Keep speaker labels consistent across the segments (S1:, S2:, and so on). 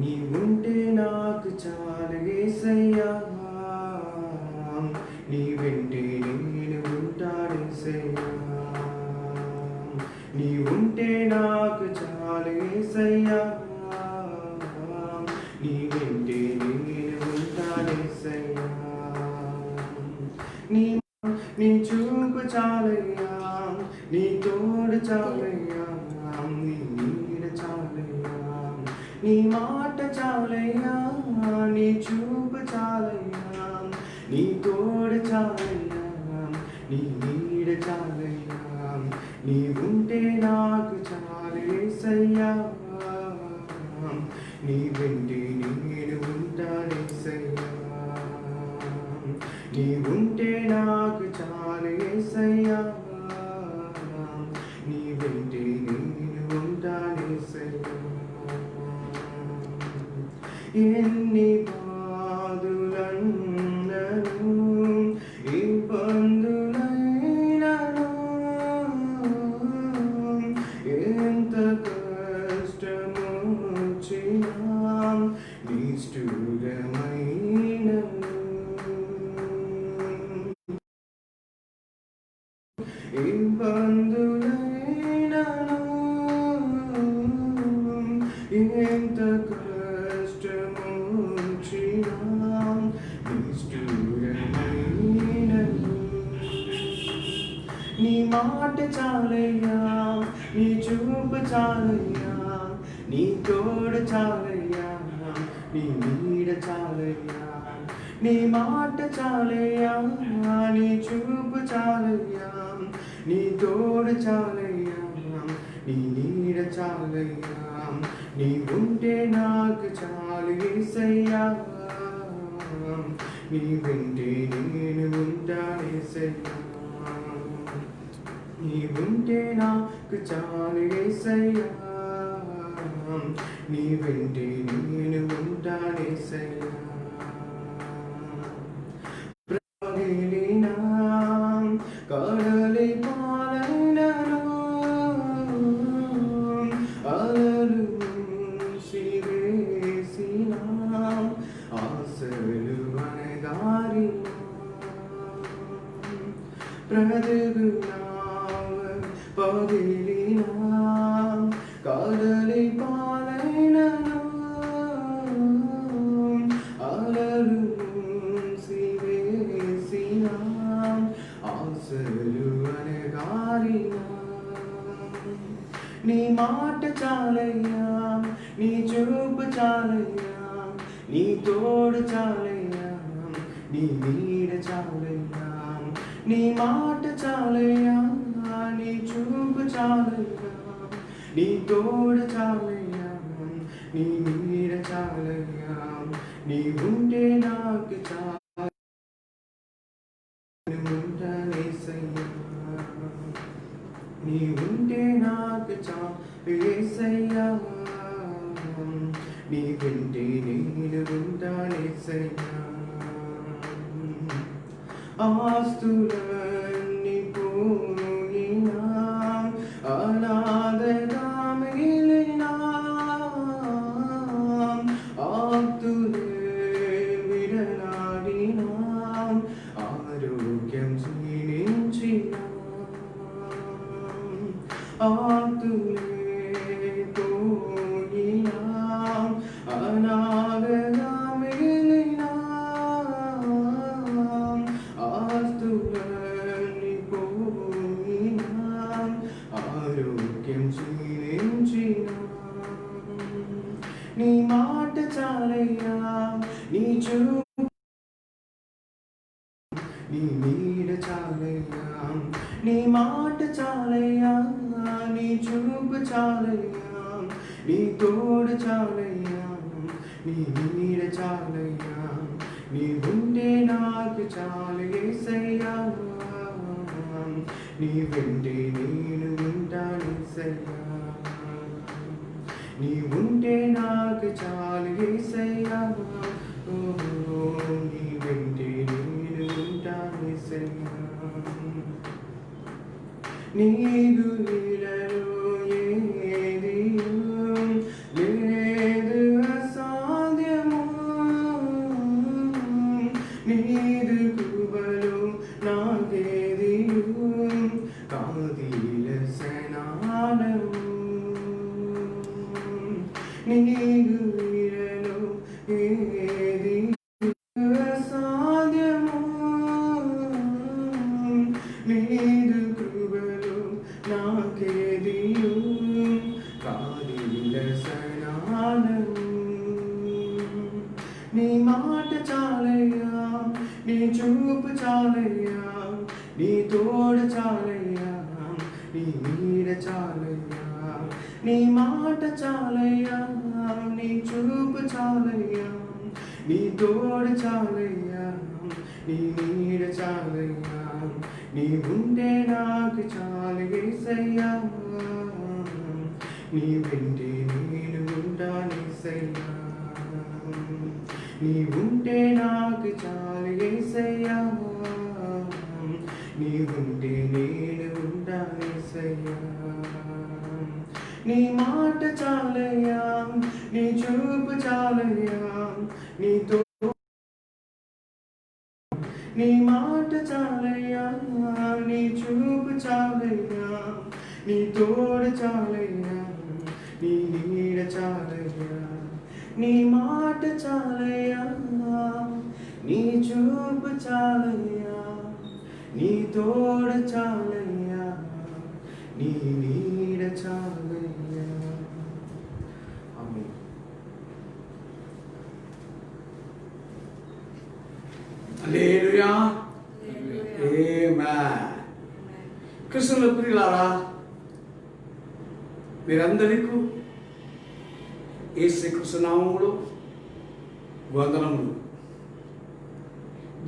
S1: నీవుంటే నాకు చాలు యేసయ్యా, నీ వెంటే నేను ఉంటానేసయ్యా. నీవుంటే నాకు చాలు యేసయ్యా, నీ వెంటే నేను ఉంటానేసయ్యా. నీ నీ చూపు చాలయ్యా, నీ తోడు చాలయ్యా, నీ నీడ చాలయ్యా, నీ మాట చాలయ్యా, నీ చూపు చాలయ్యా, నీ తోడు చాలయ్యా, నీ నీడ చాలయ్యా. నీవుంటే నాకు చాలు యేసయ్యా, నీ వెంటే నేను ఉంటానేసయ్యా. నీవుంటే నాకు చాలు యేసయ్యా, నీ వెంటే నేను ఉంటానేసయ్యా. ఎన్ని బాధలన్నను ఇబ్బందులైనను, ఎంత కష్టమొచ్చినా నిష్ఠురమైనను, ఇబ్బందులైనను ఎంత కష్టమొచ్చినా నిష్ఠురమైనను. నీ మాట చాలయ్యా, నీ చూపు చాలయ్యా, నీ తోడు చాలయ్యా, నీ నీడ చాలయ్యా. నీ మాట చాలయ్యా, నీ చూపు చాలయ్యా, నీ తోడు చాలయ్యా, నీ నీడ చాలయ్యా. నీవుంటే నాకు చాలు యేసయ్యా, నీ వెంటే నేను ఉంటానేసయ్యా. నీవుంటే నాకు చాలు యేసయ్యా, నీ వెంటే నేను ఉంటానేసయ్యా. ప్రవహిలినా కడలి పాలైనను, అలలు సివేసినా ఆశలు అనగారినా, ప్రదగునావ పగిలినా కడలి పాలైనను, అలలు సివేసినా ఆశలు అనగారినా. నీ మాట చాలయ్యా, నీ చూపు చాలయ్యా, నీ తోడు చాలయ్యా, నీ నీడ చాలయ్యా. నీ మాట చాలయ్యా, నీ చూపు చాలయ్యా, నీ తోడు చాలయ్యా, నీ నీడ చాలయ్యా. నీవుంటే నాకు చాలు ఉంటానేసయ్యా, నీవుంటే నాకు చాలు యేసయ్యా, నీ వెంటే నేను ఉంటానేసయ్యా. ఆస్తులన్నీ పోయినా అనాథగా మిగిలినా, ఆప్తులే విడనాడినా ఆరోగ్యం క్షీణించినా, ఆప్తులే పోయినా అనాథగా మిగిలినా, ఆస్తులన్నీ పోయినా ఆరోగ్యం క్షీణించినా. నీ మాట చాలయ్యా, నీ చూపు, నీ నీడ చాలయ్యా. నీ మాట చాలయ్యా, నీ చూపు చాలయ్యా, నీ తోడు చాలయ్యా, నీ నీడ చాలయ్యా. నీవుంటే నాకు చాలు యేసయ్యా, నీ వెంటే నేను ఉంటానేసయ్యా. నీవుంటే నాకు చాలు యేసయ్యా, నీ వెంటే నేను ఉంటానేసయ్యా. నీకు ఇలలో ఏది లేదు అసా నీకు వీడను ఏది సాధ్యము నీదు కృపలో నాకేదియు కాదిల సనానము నీ మాట చాలయ్యా నీ చూపు చాలయ్యా నీ తోడు చాలయ్యా నీ నీడ చాలయ్యా నీ మాట చాలయ్యా నీ చూపు చాలయ్యా నీ తోడు చాలయ్యా నీ నీడ చాలయ్యా నీ ఉంటే నాకు చాలు యేసయ్యా నీ వెంటే నేను ఉంటానేసయ్యా నీ ఉంటే నాకు చాలు యేసయ్యా నీ ఉంటే నేను ఉంటానేసయ్యా నీ మాట చాలయ్యా నీ చూపు చాలయ్యా నీతో నీ మాట చాలయ్యా నీ చూపు చాలయ్యా నీ తోడు చాలయ్యా నీ నీడ చాలయ్యా నీ మాట చాలయ్యా నీ చూపు చాలయ్యా నీ తోడు చాలయ్యా నీ నీడ చాలయ్యా. ఆమేన్.
S2: హల్లెలూయా. ఆమేన్. క్రీస్తుల ప్రియులారా, మీరందరికీ యేసు నామములో వందనములు.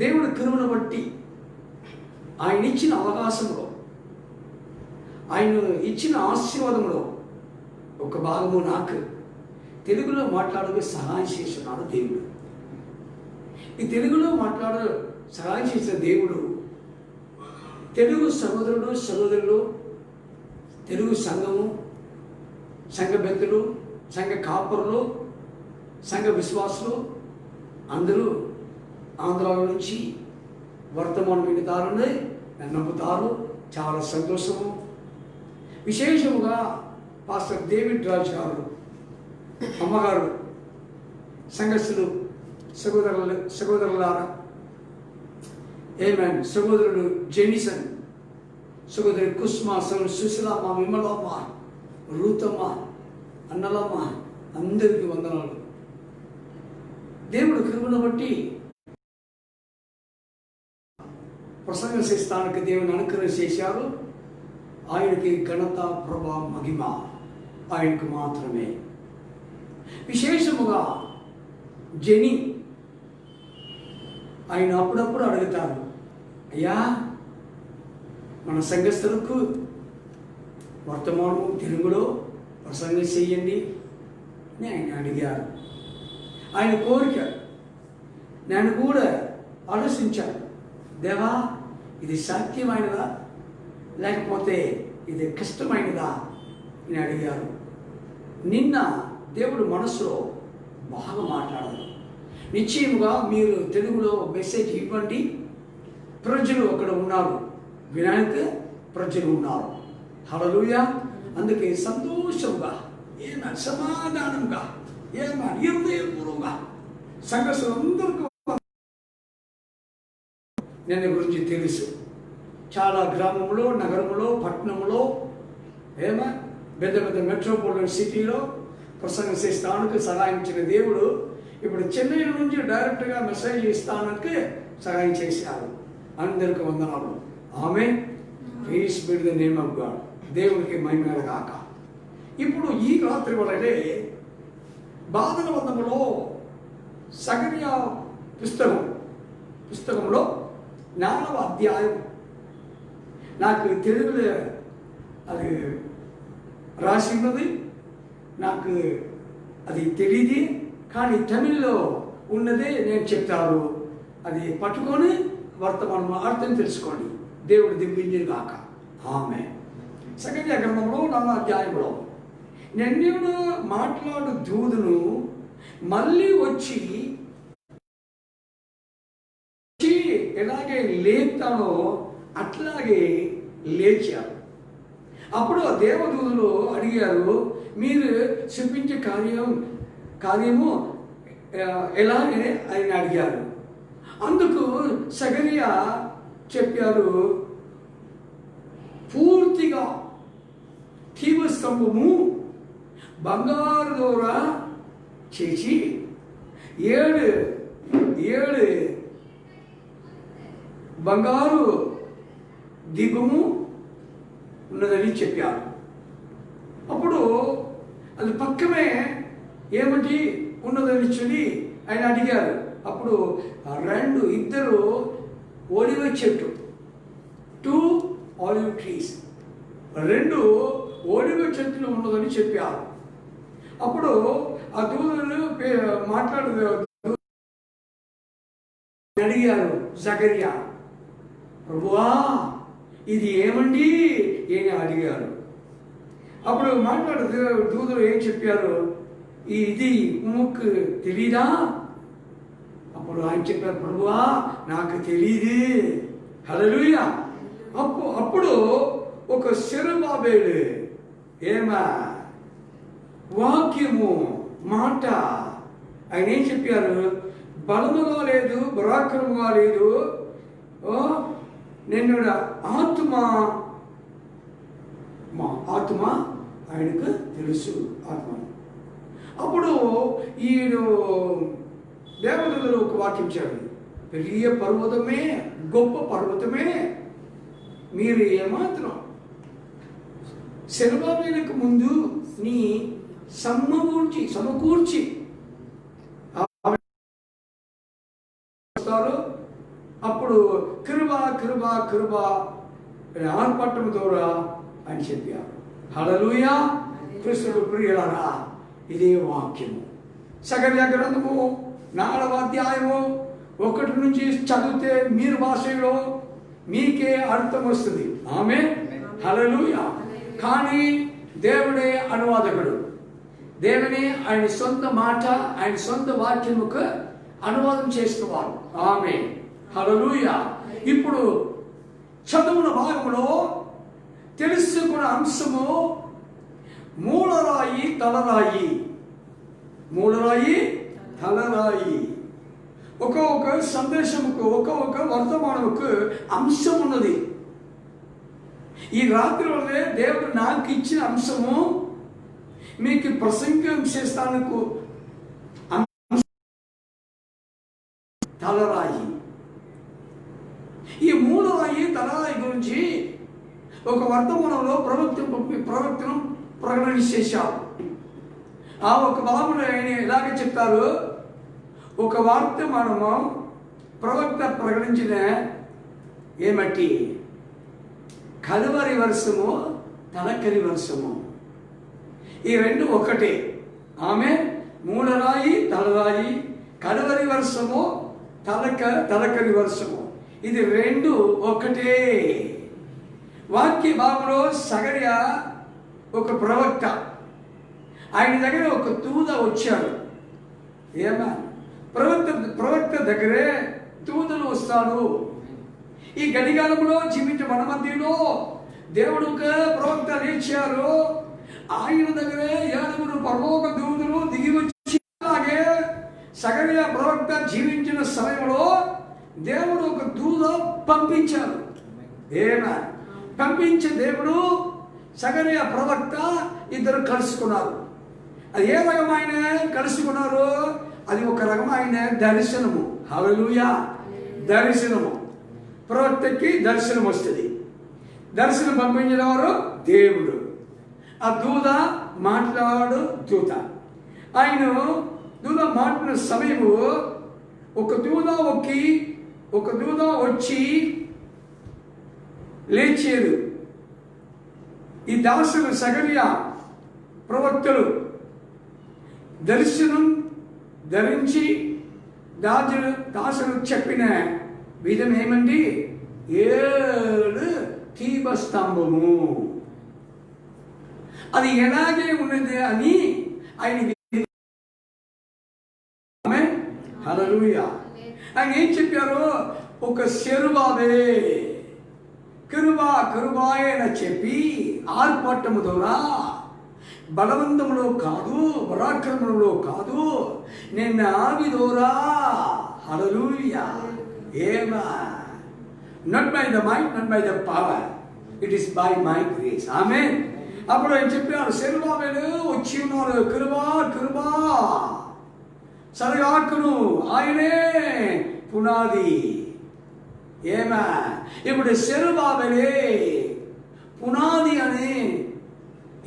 S2: దేవుడి కృపను బట్టి ఆయన ఇచ్చిన అవకాశంలో, ఆయన ఇచ్చిన ఆశీర్వాదంలో ఒక భాగము నాకు తెలుగులో మాట్లాడక సహాయం చేస్తున్నాడు దేవుడు. ఈ తెలుగులో సహాయం చేసిన దేవుడు తెలుగు సహోదరులు, తెలుగు సంఘము, సంఘ పెద్దలు, సంఘ కాపరులు, సంఘ విశ్వాసులు అందరూ ఆంధ్రాలో నుంచి వర్తమానం వింటారని నమ్ముతారు. చాలా సంతోషము. విశేషముగా పాస్టర్ డేవిడ్ రాజు గారు, అమ్మగారు, సంఘస్థులు, సహోదరులారా, ఏమేన్ సహోదరుడు జెనిసన్, సహోదరి కుస్మా, సుశీలమ్మ, విమలమ్మ, రూతమ్మ, అన్నలమ్మ, అందరికీ వందనాలు. దేవుడు కృపను బట్టి ప్రసంగం చేస్తానికి దేవుని అనుగ్రహం చేశారు. ఆయనకి ఘనత, ప్రభా, మహిమ ఆయనకు మాత్రమే. విశేషముగా జెని ఆయన అప్పుడప్పుడు అడుగుతారు, అయ్యా మన సంఘస్థులకు వర్తమానము తెలుగులో ప్రసంగం చేయండి అని ఆయన అడిగారు. ఆయన కోరిక నేను కూడా ఆలోచించాను. దేవా, ఇది సాధ్యమైనదా లేకపోతే ఇది కష్టమైనదా అని అడిగారు. నిన్న దేవుడు మనసులో బాగా మాట్లాడారు. నిశ్చయముగా మీరు తెలుగులో మెసేజ్ ఇవ్వండి, ప్రజలు అక్కడ ఉన్నారు, వినాయక ప్రజలు ఉన్నారు. హల్లెలూయా. అందుకే సంతోషంగా, సమాధానంగా, హృదయపూర్వకంగా సంఘస్థులందరికీ నేను గురించి తెలుసు. చాలా గ్రామంలో, నగరంలో, పట్టణంలో, పెద్ద పెద్ద మెట్రోపాలిటన్ సిటీలో ప్రసంగం చేస్తానికి సహాయించిన దేవుడు ఇప్పుడు చెన్నై నుంచి డైరెక్ట్గా మెసేజ్ ఇస్తానికి సహాయం చేశారు. అందరికి వందనాలు. ఆమేన్. Praise be the name of God. దేవునికి మహిమ గాక. ఇప్పుడు ఈ రాత్రి వలనే బాధల వందములో సగర్యా పుస్తకంలో 4వ అధ్యాయం నాకు తెలుగులో అది రాసి ఉన్నది, నాకు అది తెలియదు, కానీ తమిళ్లో ఉన్నదే నేను చెప్తాను. అది పట్టుకొని వర్తమానం అర్థం తెలుసుకోండి. దేవుడు దివ్వించి గాక. ఆమేన్. సగర్యా గ్రంథంలో 4వ అధ్యాయంలో నేను మాట్లాడు దూదును మళ్ళీ వచ్చి ఎలాగే లేపుతానో అట్లాగే లేచారు. అప్పుడు ఆ దేవదూతలు అడిగారు, మీరు చూపించే కార్యం కార్యము ఎలా అని ఆయన అడిగారు. అందుకు సగరియా చెప్పారు, పూర్తిగా దీపస్తంభము బంగారు ద్వారా చేసి 7 బంగారు దీపము ఉన్నదని చెప్పారు. అప్పుడు అది పక్కనే ఏమిటి ఉన్నదని చెప్పి ఆయన అడిగారు. అప్పుడు 2 ఒలివ చెట్టు, 2 ఆలివ్ ట్రీస్, 2 ఒలివ చెట్లు ఉన్నదని చెప్పారు. అప్పుడు ఆ దూతలు మాట్లాడు అడిగారు జకరియా, ప్రభువా ఇది ఏమండి అని అడిగారు. అప్పుడు మాట్లాడు దూతలు ఏం చెప్పారు, ఇది ఉమ్ముకు తెలీదా? అప్పుడు ఆయన చెప్పారు, ప్రభువా నాకు తెలీదు. హల్లెలూయా. అప్పుడు ఒక సెరుబాబేలు ఏమా వాక్యము మాట ఆయన ఏం చెప్పారు, బలముగా లేదు, పరాక్రమంగా లేదు, నేను ఆత్మ ఆయనకు తెలుసు ఆత్మ. అప్పుడు ఈయన దేవదూతలు ఒక వాక్యం చెప్పారు, పెరియ పర్వతమే, గొప్ప పర్వతమే, మీరు ఏమాత్రం సెరుబాబేలుకు ముందు నీ సమకూర్చి అప్పుడు కృప ఆర్పట్టం ద్వారా అని చెప్పారు. హల్లెలూయా. కృష్ణుడు ప్రియులారా, ఇదే వాక్యము. సగర్య గ్రంథము 4వ అధ్యాయము 1 నుంచి చదివితే మీరు భాషలో మీకే అర్థం వస్తుంది. ఆమేన్. హల్లెలూయా. కానీ దేవుడే అనువాదకుడు. దేవుని ఆయన సొంత మాట, ఆయన సొంత వాక్యముకు అనువాదం చేస్తున్నారు. ఆమేన్. హల్లెలూయా. ఇప్పుడు చదువున భాగంలో తెలుసుకున్న అంశము మూలరాయి తలరాయి. ఒక్కొక్క సందేశముకు, ఒక్కొక్క వర్తమానముకు అంశం ఉన్నది. ఈ రాత్రిలోనే దేవుడు నాకు ఇచ్చిన అంశము మీకు ప్రసంగం చేస్తానికి తలరాయి. ఈ మూలరాయి తలరాయి గురించి ఒక వర్తమానంలో ప్రవక్తను ప్రకటన చేశారు. ఆ ఒక భాగంలో ఆయన ఎలాగే చెప్తారు, ఒక వర్తమానము ప్రవక్త ప్రకటించిన ఏమట్టి కలువరి వర్షము, తలకరి వర్షము, ఈ 2 ఒకటే. ఆమె మూలరాయి తలరాయి, కలువరి వర్షము, తలకరి వర్షము, ఇది 2 ఒకటే. వాక్య భాగంలో సగర్య ఒక ప్రవక్త, ఆయన దగ్గర ఒక దూత వచ్చాడు. ఏమా ప్రవక్త దగ్గరే దూతలు వస్తాడు. ఈ గడికాలంలో జీవించే మన మధ్యలో దేవుడు ఒక ప్రవక్త లేచారు. ఆయన దగ్గరే 7 పరలోక దూతలు దిగి వచ్చి, అలాగే సగర్య ప్రవక్త జీవించిన సమయంలో దేవుడు ఒక దూత పంపించారు. ఏమా పంపించే దేవుడు సగర్య ప్రవక్త ఇద్దరు కలుసుకున్నారు. అది ఏ రకమైన కలుసుకున్నారు? అది ఒక రకమైన దర్శనము. హల్లెలూయా. దర్శనము. ప్రవక్తకి దర్శనం వస్తుంది. దర్శనం పంపించిన వారు దేవుడు. ఆ దూత మాట్లాడు దూత. ఆయన దూత మాట్లాడిన సమయము ఒక దూత వచ్చి లేచారు. ఈ దాసులు సగర్య ప్రవక్తలు దర్శనం ధరించి దాసులు చెప్పిన విధం ఏమండి? 7 దీపస్తంభము. అది ఎలాగే ఉన్నది అని ఆయన హల్లెలూయా. ఆయన ఏం చెప్పారు? ఒక సెరుబాబే కరుబాయన చెప్పి ఆర్పట్టము ద్వారా బలవంతంలో కాదు, పరాక్రమంలో కాదు, నేను ఆవి ద్వారా. హల్లెలూయా. Not by the might, not by the power, it is by my grace. ఆమేన్. అప్పుడు ఆయన చెప్పారు, సెరుబాబేలు వచ్చి ఉన్నారు, కృపా కృపా సరగాకును, ఆయనే పునాది. ఇప్పుడు సెరుబాబేలే పునాది అని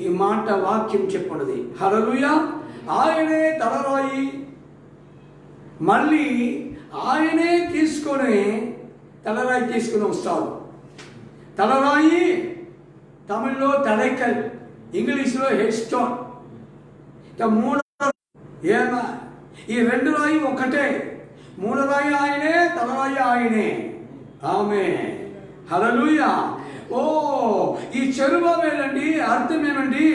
S2: ఈ మాట వాక్యం చెప్పినది. హల్లెలూయా. ఆయనే తలరాయి, మళ్ళీ ఆయనే తలరాయి తీసుకొని వస్తాడు. తలరాయి తమిళ్లో తలైకల్, ఇంగ్లీష్లో హెడ్ స్టోన్. ఈ రెండు రాయి ఒకటే. మూలరాయి ఆయనే, తలరాయి ఆయనే. ఆమేన్. హల్లెలూయా. ఈ చెరుబాబేలండి అర్థం ఏమండి?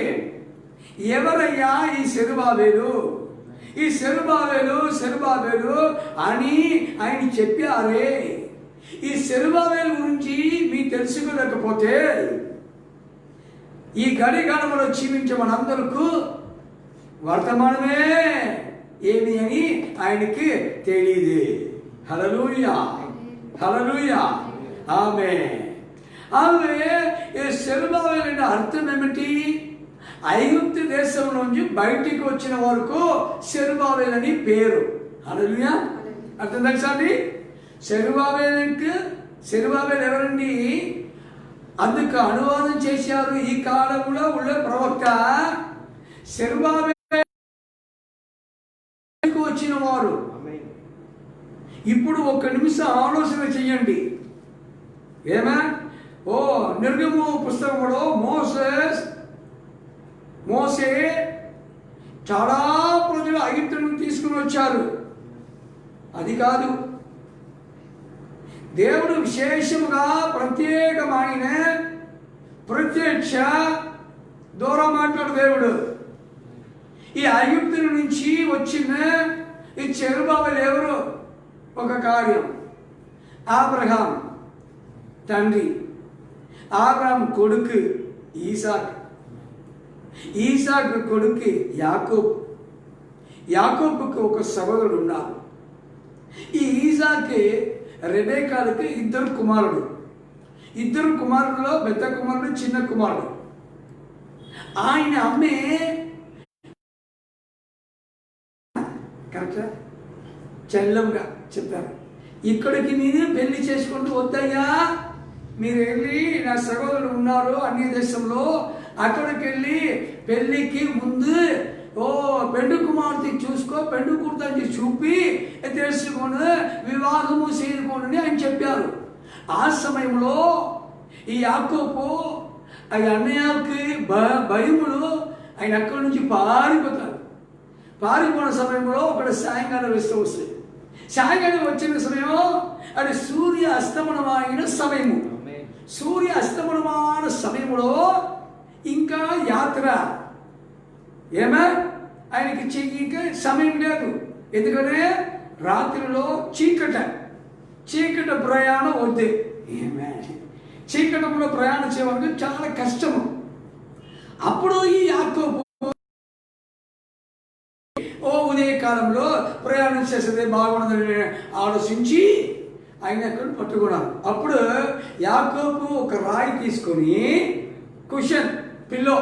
S2: ఎవరయ్యా ఈ చెరుబాబేలు? ఈ సెరుబాబేలు అని ఆయన చెప్పారే. ఈ సెరుబాబేలు గురించి మీకు తెలుసుకోలేకపోతే ఈ గడిగాడములో జీవించే మనందరకు వర్తమానమే ఏమి అని ఆయనకి తెలియదు. హల్లెలూయా. హల్లెలూయా. ఆమేన్. ఈ సెరుబాబేలు అర్థం ఏమిటి? ఐగుప్తు దేశం నుంచి బయటికి వచ్చిన వరకు సెరుబాబేలు అని పేరు. హల్లెలూయా. అర్థం తెలుసా అండి? సెరుబాబేలు ఎవరండి? అందుకు అనువాదం చేశారు ఈ కాలంలో ఉన్న ప్రవక్త. సెరుబాబేలు వచ్చిన వారు. ఇప్పుడు ఒక్క నిమిషం ఆలోచన చెయ్యండి. నిర్గము పుస్తకంలో మోసే చాలా ప్రజలు ఐగుప్తును తీసుకుని వచ్చారు. అది కాదు, దేవుడు విశేషముగా ప్రత్యేకమైన ప్రత్యక్ష దూరం మాట్లాడు దేవుడు. ఈ ఐగుప్తు నుంచి వచ్చిన ఈ చెరుబాబేలు ఎవరు? ఒక కార్యం. అబ్రహాం తండ్రి, అబ్రహాం కొడుకు ఈసాకు కొడుకు యాకోబుకు ఒక సహోదరుడు ఉన్నారు. ఈ ఈసాకి రెబేకాలకి ఇద్దరు కుమారులలో పెద్ద కుమారుడు, చిన్న కుమారుడు. ఆయన అమ్మే కరెక్టా చెల్లంగా చెప్పారు, ఇక్కడికి నేను పెళ్లి చేసుకుంటూ వద్దయ్యా, మీరు వెళ్ళి నా సహోదరుడు ఉన్నారు అన్య దేశంలో, అక్కడికి వెళ్ళి పెళ్లికి ముందు పెండు కుమార్తె చూసుకో, పెండు కుర్తాన్ని చూపి తెలుసుకొని వివాహము చేసుకోండి అని చెప్పారు. ఆ సమయంలో ఈ యాకోబు ఆ అన్నయ్యకి భయములు ఆయన అక్కడి నుంచి పారిపోయిన సమయంలో ఒకటి సాయంకాలం వేస్తూ వస్తుంది. సాయంకాలం వచ్చిన సమయం అది సూర్య అస్తమనమైన సమయంలో ఇంకా యాత్ర ఆయనకి ఇంకా సమయం లేదు. ఎందుకంటే రాత్రిలో చీకట ప్రయాణం వద్దు. చీకటంలో ప్రయాణం చేయడానికి చాలా కష్టము. అప్పుడు ఈ యాకోబు ఉదయకాలంలో ప్రయాణం చేసేది బాగుండదని ఆలోచించి ఆయన అక్కడ పట్టుకున్నారు. అప్పుడు యాకోబు ఒక రాయి తీసుకొని కుషన్ పిల్లో,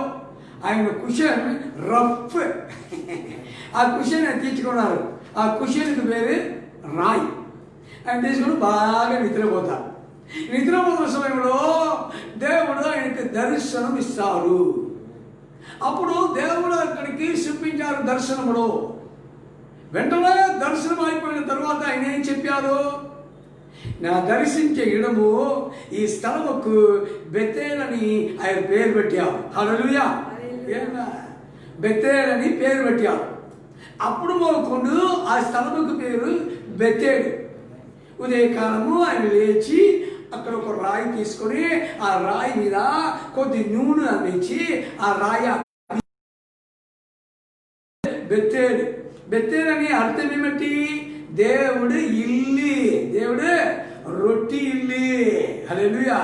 S2: ఆయన కుషన్ రఫ్, ఆ కుషన్ తీర్చుకున్నారు. ఆ కుషన్కి పేరు రాయి. ఆయన తీసుకుని బాగా నిద్రపోతారు. నిద్రపోతున్న సమయంలో దేవుడు ఆయనకి దర్శనం ఇస్తారు. అప్పుడు దేవుడు అక్కడికి చూపించారు దర్శనములో. వెంటనే దర్శనం అయిపోయిన తర్వాత ఆయన ఏం చెప్పారు? నా దర్శించే ఇడము ఈ స్థలముకు బెతేలని ఆయన పేరు పెట్టారు. హల్లెలూయా. బెతేలని పేరు పెట్టారు. అప్పుడు మొదలుకొండు ఆ స్థలముకు పేరు బెతేలు. ఉదయకాలము ఆయన లేచి అక్కడ ఒక రాయి తీసుకొని ఆ రాయి మీద కొద్ది నూనె అందించి ఆ రాయి బెత్తేలని అర్థం ఏమిటి? దేవుడు ఇల్లు, దేవుడు రొట్టి ఇల్లు. హల్లెలూయా.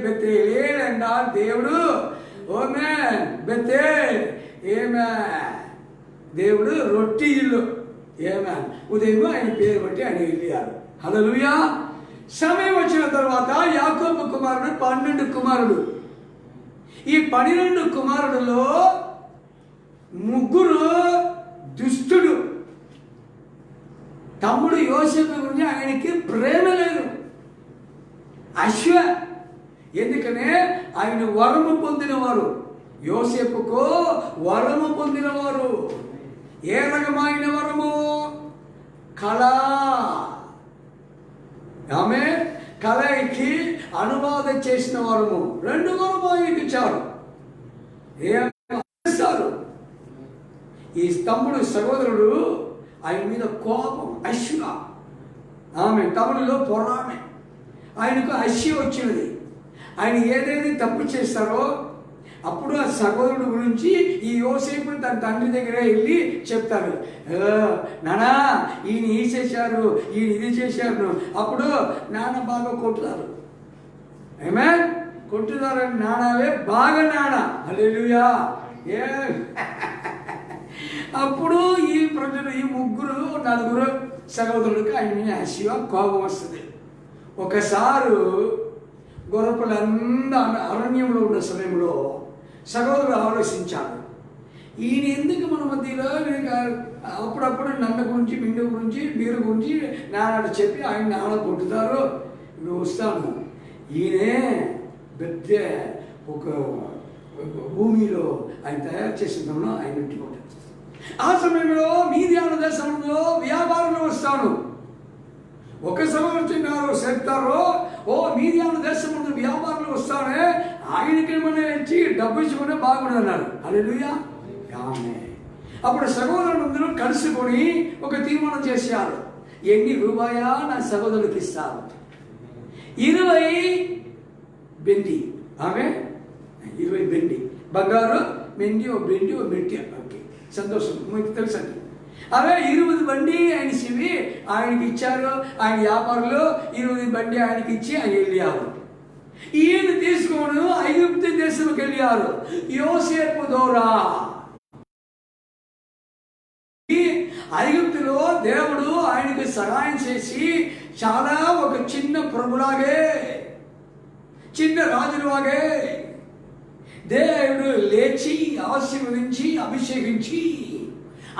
S2: బెత్తేల్ అన్నారు దేవుడు. ఆమేన్. బెత్తేల్ ఏమే దేవుడు రొట్టి ఇల్లు ఏమే ఉదయం ఆయన పేరు బట్టి ఆయన వెళ్ళారు. హల్లెలూయా. సమయం వచ్చిన తర్వాత యాకోబు కుమారుడు 12 కుమారుడు. ఈ 12 కుమారుడులో 3 దుష్టుడు. తమ్ముడు యోసేపు గురించి ఆయనకి ప్రేమ లేదు. ఎందుకనే ఆయన వరము పొందినవారు. యోసేపుకు వరము పొందినవారు. ఏ రకమైన వరము? కళ. ఆమె కళకి అనువాదం చేసిన వరము. 2 వరము ఆయనకి ఇచ్చారు. ఏమిస్తారు? ఈ తమ్ముడు సహోదరుడు ఆయన మీద కోపం, ఆమె తమ్ముడిలో పొరామె. ఆయనకు వచ్చినది. ఆయన ఏదైతే తప్పు చేస్తారో అప్పుడు ఆ సహోదరుడు గురించి ఈ యోసేపు తన తండ్రి దగ్గర వెళ్ళి చెప్తారు. నానా ఈయన ఈ చేశారు, ఈయన ఇది చేశారు. అప్పుడు నాన్న బాగా కొట్టుతారు. ఏమే కొట్టుతారని నాన్నవే బాగా నాన్న. హల్లెలూయా. అప్పుడు ఈ ప్రజలు ఈ 4 సహోదరుడికి ఆయన మీద కోపం వస్తుంది. ఒకసారి గొర్రెలందరూ అరణ్యంలో ఉన్న సమయంలో సహోదరుడు ఆలోచించాడు, ఈయన ఎందుకు మన మధ్యలో అప్పుడప్పుడు నన్ను గురించి, మిండు గురించి, మీరు గురించి నాన్న చెప్పి ఆయన నాన్న కొట్టుతారు. నువ్వు వస్తాను. ఈయనే పెద్ద ఒక భూమిలో ఆయన తయారు చేసిందామో ఆయన పెట్టుకుంటాడు. ఆ సమయంలో మీదియాను దేశంలో వ్యాపారంలో వస్తాను. ఒక సంవత్సరం చెప్తారు, మీదియాను దేశం ముందు వ్యాపారంలో వస్తానే ఆయనకి ఏమైనా ఇచ్చి డబ్బు ఇచ్చుకుంటే బాగుండన్నాడు. హల్లెలూయా. అప్పుడు సహోదరులందరూ కలుసుకొని ఒక తీర్మానం చేశారు. ఎన్ని రూపాయా నా సహోదరుడికి ఇస్తాను? 20 వెండి. ఆమె 20 వెండి. బంగారు వెండి, ఓ వెండి, ఓ మెట్టి. ఓకే, సంతోషం, మీకు తెలుసండి. అవే 20 బండి ఆయన శివి ఆయనకి ఇచ్చారు. ఆయన వ్యాపారులు 20 బండి ఆయనకి ఇచ్చి ఆయన వెళ్ళారు. ఈయన తీసుకొని ఐగుప్తు దేశంకి వెళ్ళారు యోసేపు ద్వారా. ఐగుప్తులో దేవుడు ఆయనకి సహాయం చేసి చాలా ఒక చిన్న ప్రభులాగే, చిన్న రాజులాగే దేవుడు లేచి ఆశీర్వదించి అభిషేకించి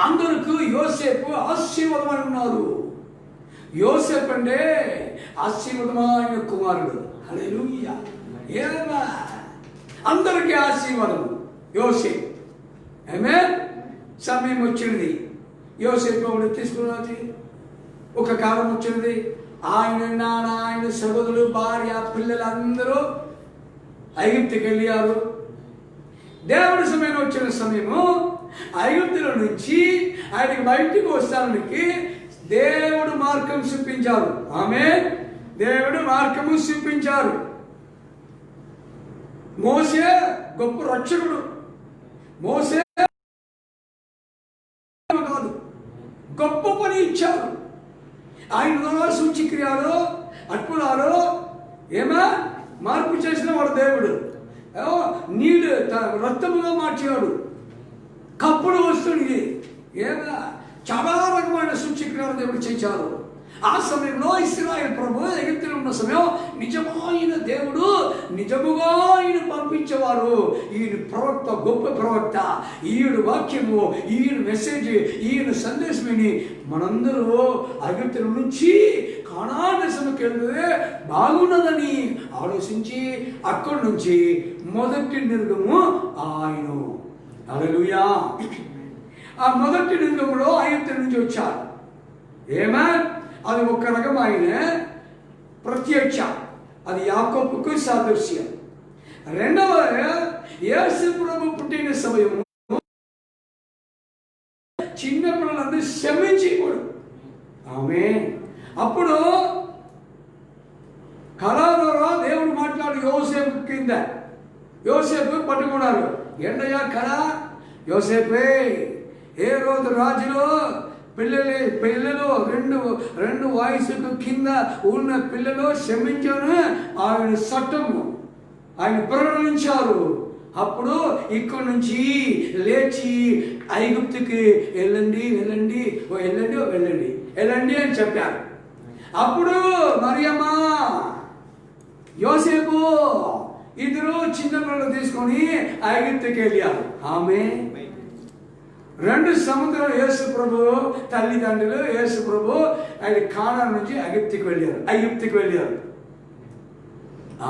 S2: అందరికీ యోసేపు ఆశీర్వాదమని ఉన్నారు. యోసేపు అంటే ఆశీర్వాదమైన కుమారుడు. హల్లెలూయా. అందరికీ ఆశీర్వాదం యోసేపు. ఆమేన్. సమయం వచ్చింది. యోసేపు తీసుకున్నది. ఒక కాలం వచ్చింది. ఆయన నాన్న, ఆయన సహోదరులు, భార్య, పిల్లలందరూ ఐగుప్తుకి వెళ్ళారు. దేవుడి సమయం వచ్చిన సమయము ఐగుప్తుల నుంచి ఆయనకి బయటికి వస్తానికి దేవుడు మార్గం చూపించారు. ఆమేన్. దేవుడు మార్గము చూపించారు. మోసే గొప్ప రక్షకుడు. మోసే కాదు, గొప్ప పని ఇచ్చారు. ఆయన ద్వారా సూచక్రియాలు, అద్భుతాలు మార్పు చేసిన వాడు దేవుడు. నీళ్ళు రక్తముగా మార్చాడు. కప్పుడు వస్తుంది. చాలా రకమైన సూచక్రియాలు దేవుడు చేశారు. ఆ సమయంలో ఇశ్రాయేలు ప్రభు ఎగిప్తులో ఉన్న సమయం నిజమైన దేవుడు నిజముగా ఈయన పంపించేవారు. ఈయన ప్రవక్త, గొప్ప ప్రవక్త. ఈయన వాక్యము, ఈయన మెసేజ్, ఈయన సందేశం విని మనందరూ ఐగుప్తుల నుంచి కానాను దేశంకి వెళ్తే బాగున్నదని ఆలోచించి అక్కడి నుంచి మొదటి నిర్గము ఆయన. హల్లెలూయా. ఆ మొదటి నిర్గములో ఐగుప్తు నుంచి వచ్చారు. అది ఒక రకమైన ప్రత్యక్ష. అది యాకోబుకు సాదృశ్యం. రెండవ యేసు ప్రభు పుట్టిన సమయము చిన్న పిల్లలందరూ క్షమించేవాడు. ఆమేన్. అప్పుడు కళ ద్వారా దేవుడు మాట్లాడు యోసేపు కింద. యోసేపు పట్టుకున్నారు. ఎండయా కళ యోసేపే. ఏ రోజు రాజులో పిల్లలు రెండు వయసుకు కింద ఉన్న పిల్లలు క్షమించాను ఆయన చట్టము ఆయన ప్రకటించారు. అప్పుడు ఇక్కడ నుంచి లేచి ఐగుప్తుకి వెళ్ళండి వెళ్ళండి వెళ్ళండి వెళ్ళండి వెళ్ళండి అని చెప్పారు. అప్పుడు మరియమ్మ యోసేపు ఇద్దరు చిన్న పిల్లలు తీసుకొని ఐగుప్తుకి వెళ్ళారు. ఆమె 2 సముద్రాలు యేసు ప్రభు తల్లిదండ్రులు యేసు ప్రభు ఆయన కానాను నుంచి ఐగుప్తుకి వెళ్ళారు.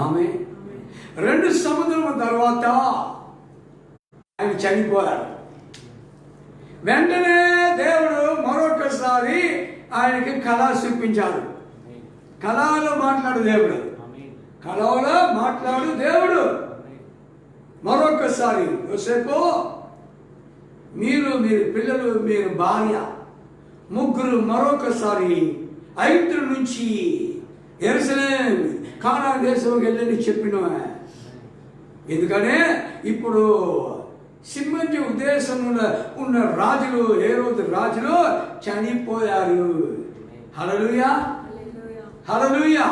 S2: ఆమె 2 సముద్రం తర్వాత ఆయన చనిపోయారు. వెంటనే దేవుడు మరొకసారి ఆయనకి కళ చూపించారు. కళలో మాట్లాడు దేవుడు, కళలో మాట్లాడు దేవుడు. మరొకసారి యోసేపు మీరు పిల్లలు మీరు భార్య ముగ్గురు మరొకసారి ఐగుప్తు నుంచి యెరూషలేం కానాను దేశంలోకి వెళ్ళని చెప్పిన. ఎందుకనే ఇప్పుడు సింహంజి ఉద్దేశంలో ఉన్న రాజులు హేరోదు రాజులు చనిపోయారు. హల్లెలూయా హల్లెలూయా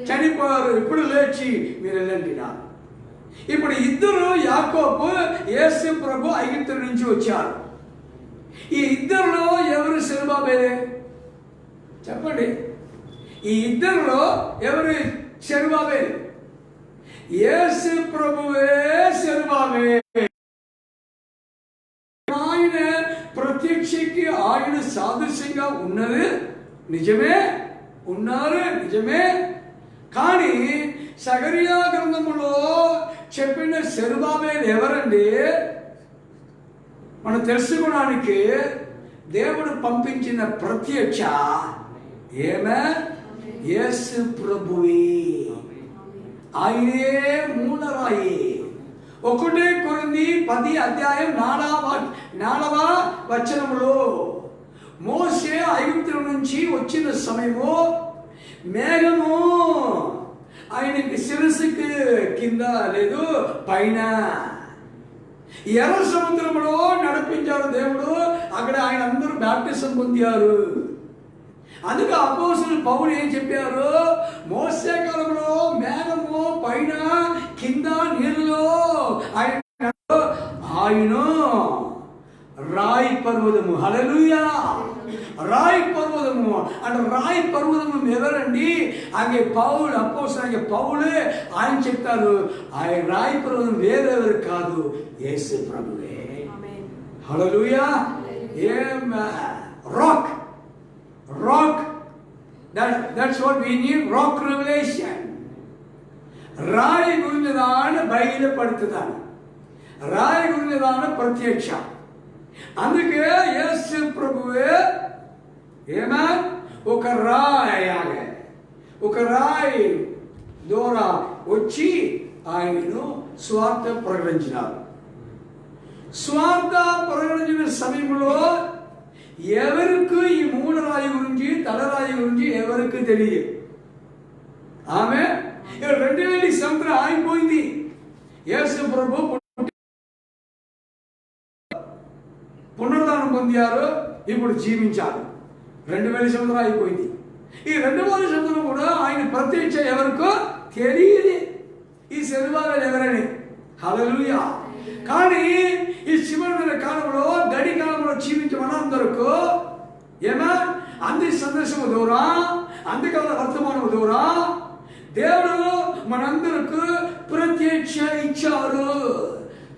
S2: చనిపోయారు. ఇప్పుడు లేచి మీరు వెళ్ళండి నా. ఇప్పుడు ఇద్దరు యాకోబు యేసు ప్రభు ఐగుప్తు నుంచి వచ్చారు. ఈ ఇద్దరులో ఎవరు సెరుబాబేలే చెప్పండి? ఈ ఇద్దరులో ఎవరు సెరుబాబేలు? యేసు ప్రభువే సెరుబాబేలు. ఆయన ప్రత్యక్షకి ఆయన సాదృశ్యంగా ఉన్నది నిజమే, ఉన్నారు నిజమే. కానీ సగరియా గ్రంథములో చెప్పిన సెరుబాబేలు ఎవరండి? మనం తెలుసుకోవడానికి దేవుడు పంపించిన ప్రత్యక్ష ఏమే యేసు ప్రభువే. ఆయనే మూలరాయి. 1 కొరింథీ 10 అధ్యాయం 4వ వచనములో మోషే ఐగుప్తు నుంచి వచ్చిన సమయము మేఘము ఆయనకి శిరస్సుకి కింద లేదు పైన. ఎర్ర సముద్రంలో నడిపించారు దేవుడు. అక్కడ ఆయన అందరూ బాప్టిజం పొందారు. అందుకే అపోస్తలుడు పౌలు ఏం చెప్పారు? మోసే కాలంలో మేఘము పైన కింద నీళ్ళలో ఆయన రాయి పర్వతము. హల్లెలూయా రాయి పర్వతము అంటే రాయి పర్వతము ఎవరండి? అలాగే పౌలు అపోస్తలుడు పౌలే ఆయన చెప్తారు. ఆయన రాయి పర్వతం వేరెవరు కాదు, యేసు ప్రభువే. హల్లెలూయా rock rock that's what we need, rock revelation. రాయి గురించి దాని బయలుపడుతుందని, రాయి గురించి దాని ప్రత్యక్ష. అందుకే యేసు ప్రభువే ఏమా ఒక రాయి ద్వారా వచ్చి ఆయనను స్వార్థ ప్రకటించినారు. స్వార్థ ప్రకటించిన సమయంలో ఎవరికి ఈ మూలరాయి గురించి తలరాయి గురించి ఎవరికి తెలియదు. ఆమె 2000 సంవత్సరం ఆగిపోయింది. యేసు ప్రభు పునరుద్ధానం పొందారు, ఇప్పుడు జీవించారు. 2000 సంవత్సరం అయిపోయింది. ఈ 2000 సంవత్సరం కూడా ఆయన ప్రత్యక్ష ఎవరికో తెలియదు ఈ సెరుబాబేలు ఎవరని. హల్లెలూయా. కానీ ఈ చివరి కాలంలో గడి కాలంలో జీవించే మనందరకు ఏమా అంది సందేశము ద్వారా అందుకల వర్తమానము ద్వారా దేవుడు మనందరకు ప్రత్యక్ష ఇచ్చారు.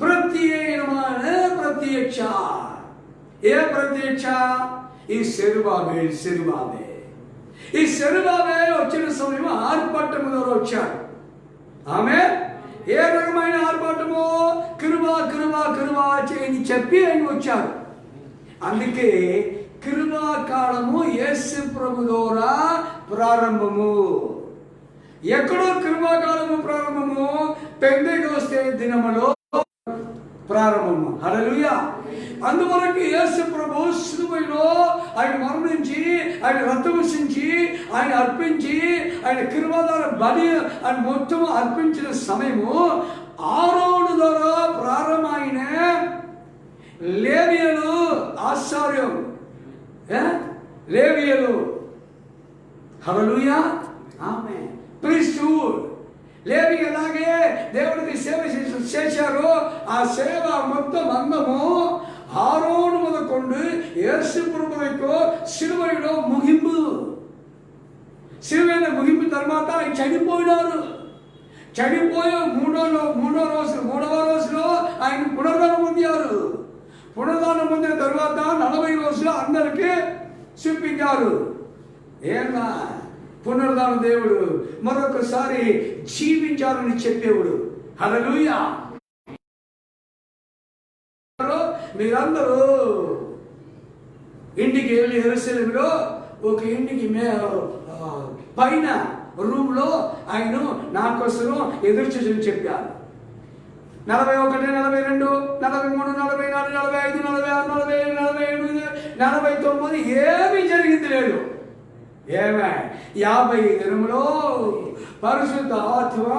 S2: ప్రత్యేకమైన ప్రత్యక్ష. ఏ ప్రత్యక్ష? ఈ సెరుబాబే ఈ సెరుబాబే వచ్చిన సమయం ఆర్భాటము ద్వారా వచ్చాడు. ఆమె ఏ రకమైన ఆర్భాటము? కృపా చేయని చెప్పి ఆయన వచ్చారు. అందుకే కృపాకాలము యేసు ప్రభు ద్వారా ప్రారంభము. ఎక్కడో కృపాకాలము ప్రారంభము పెంతెకొస్తే దినములో ప్రారంభము. హల్లెలూయా. అందువరకు యేసు ప్రభు శిలువలో ఆయన మరణించి ఆయన రక్తముసించి ఆయన అర్పించి ఆయన కృపాదార బలి ఆయన మొత్తం అర్పించిన సమయము ఆరోను ద్వారా ప్రారంభమైన లేవియలు ఆశ్చర్యం. లేవియలు హల్లెలూయా ఆమేన్ ప్రీస్ట్హుడ్ లేవి ఎలాగే దేవుడికి సేవ చేశారో ఆ సేవ మొత్తం అందము ఆరోను మొదలుకొండు యేసు ప్రభువుకు సిలువలో ముగింపు. సిలువైన ముగింపు తర్వాత ఆయన చనిపోయినారు. చనిపోయి మూడవ రోజులో ఆయన పునరుద్ధానం పొందారు. పునరుద్ధానం పొందిన తర్వాత 40 రోజులు అందరికీ చూపించారు. ఏమా పునరుద్ధాన దేవుడు మరొకసారి జీవించాలని చెప్పేవాడు. హల్లెలూయా. మీరందరూ ఇంటికి వెళ్ళి యెరూషలేములో ఒక ఇంటికి పైన రూమ్ లో ఆయన నా కోసం ఎదురు చూసి చెప్పారు. 41, 42, 43, 44, 45, 46, 47, 49 ఏమీ జరిగింది లేదు. ఏమే 50 దినములో పరిశుద్ధ ఆత్మ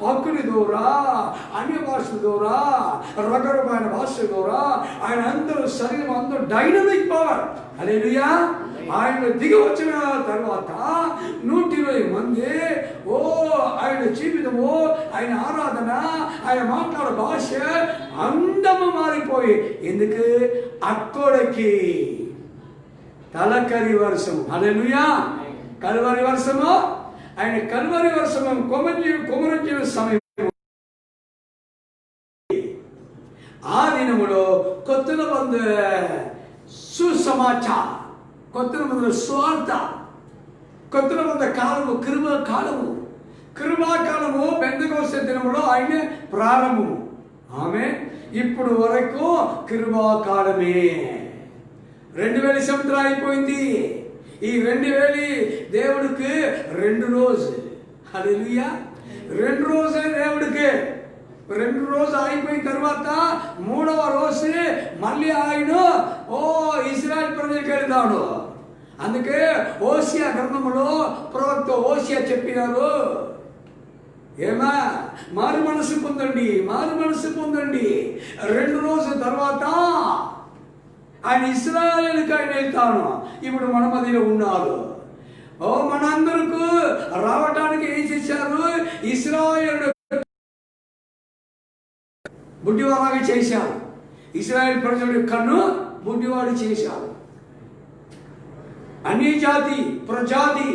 S2: అగ్ని ద్వారా, అన్య భాషల ద్వారా, రకరకమైన భాషల ద్వారా ఆయన అందరూ శరీరం అందరూ డైనమిక్ పవర్. హల్లెలూయా. ఆయన దిగి వచ్చిన తర్వాత 120 మంది ఆయన జీవితము, ఆయన ఆరాధన, ఆయన మాట్లాడే భాష అందము మారిపోయి, ఎందుకు అక్కడికి తలకరి వర్షము. హల్లెలూయా. కల్వరి వర్షము, ఆయన కల్వరి వర్షము కుమరించిన సమయం. ఆ దినములో కొత్తల మంది సుసమాచార, కొత్తల మంది స్వార్థ, కొత్తల మంది కాలము కృపాకాలము పెంతెకోస్తు దినములో ఆయన ప్రారంభము. ఆమె ఇప్పుడు వరకు కృపాకాలమే. 2000 సంవత్సరాలు అయిపోయింది. ఈ 2000 దేవుడికి 2 రోజు. హల్లెలూయా. 2 రోజులే దేవుడికి. 2 రోజులు అయిపోయిన తర్వాత 3వ రోజు మళ్ళీ ఆయన ఇశ్రాయేల్ ప్రజలకు వెళ్తాడు. అందుకే హోషేయ గ్రంథములో ప్రవక్త హోషేయ చెప్పినారు, ఏమా మారు మనసు పొందండి, మారు మనసు పొందండి. 2 రోజుల తర్వాత ఆయన ఇశ్రాయేలుకి ఆయన వెళ్తాను. ఇప్పుడు మన మధ్యలో ఉన్నారు. మనందరికీ రావటానికి ఏం చేశారు? ఇశ్రాయేలు బుడ్డివాడిగా చేశారు. ఇశ్రాయేల్ ప్రజల కన్ను బుడ్డివాడు చేశారు. అన్ని జాతి ప్రజాతి